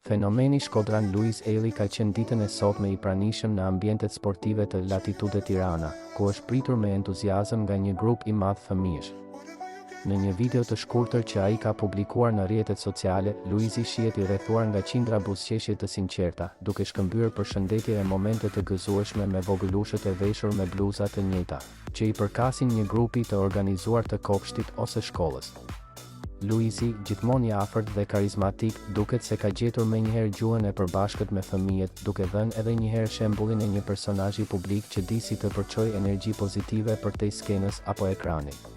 Fenomeni Shkodran Luiz Eli ka qenë ditën e sotme i pranishëm në ambientet sportive të Latitude Tirana, ku është pritur me entuziazëm nga një grup i madh fëmijësh. Në një video të shkurtër që ai ka publikuar në rrjetet sociale, Luizi shihet i rrethuar nga qindra buzëqeshje të sinqerta, duke shkëmbyer përshëndetje e momente të gëzueshme me vogëlushët e veshur me bluza të njëjta, që i përkasin një grupi të organizuar të kopshtit ose shkollës. Luizi, gjithmonë i afërt dhe karizmatik, duket se ka gjetur menjëherë gjuhën e përbashkët me fëmijët, duke dhënë edhe njëherë shembullin e një personazhi publik që di si të përçojë energji pozitive përtej skenës apo ekranit.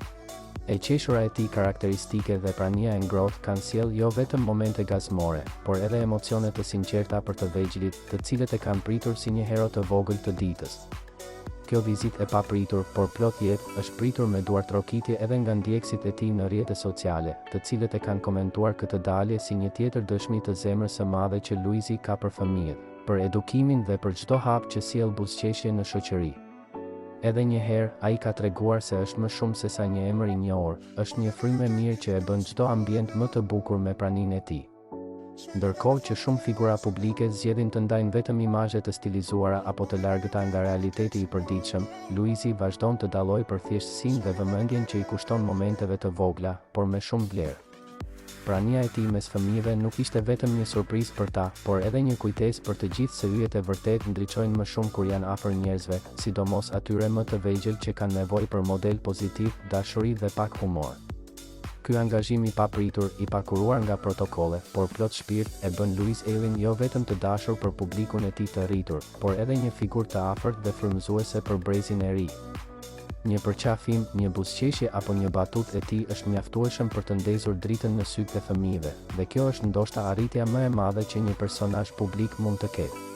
E qeshura e tij karakteristike dhe prania e ngrohtë kanë sjell jo vetëm momente gazmore, por edhe emocione të sinqerta për të vegjëlit, të cilët e kanë pritur si një hero të vogël të ditës. Kjo vizitë e papritur, por plot jetë, është pritur me duartrokitje edhe nga ndjekësit e tij në rrjetet sociale, të cilët e kanë komentuar këtë dalje si një tjetër dëshmi të zemrës së madhe që Luizi ka për fëmijët, për edukimin dhe për çdo hap që sjell buzëqeshje në shoqëri. Edhe një herë, ai ka treguar se është më shumë se sa një emër i njohur, është një frymë e mirë që e bën çdo ambient më të bukur me praninë e tij. Ndërkohë që shumë figura publike zgjedhin të ndajnë vetëm imazhe të stilizuara apo të largëta nga realiteti i përditshëm, Luizi vazhdon të dallojë për thjeshtësinë dhe vëmendjen që i kushton momenteve të vogla, por me shumë vlerë. Prania e tij mes fëmijëve nuk ishte vetëm një surprizë për ta, por edhe një kujtesë për të gjithë se yjet e vërtet ndriçojnë më shumë kur janë afër njerëzve, sidomos atyre më të vegjël që kanë nevojë për model pozitiv, dashuri dhe pak humor. Ky angazhim i papritur, i pakuruar nga protokolle, por plot shpirt, e bën Luiz Elin jo vetëm të dashur për publikun e tij të rritur, por edhe një figurë të afërt dhe frymëzuese për brezin e ri. Një përqafim, një buzëqeshje apo një batutë e tij është mjaftueshëm për të ndezur dritën në sytë e fëmijëve, dhe kjo është ndoshta arritja më e madhe që një personazh publik mund të ketë.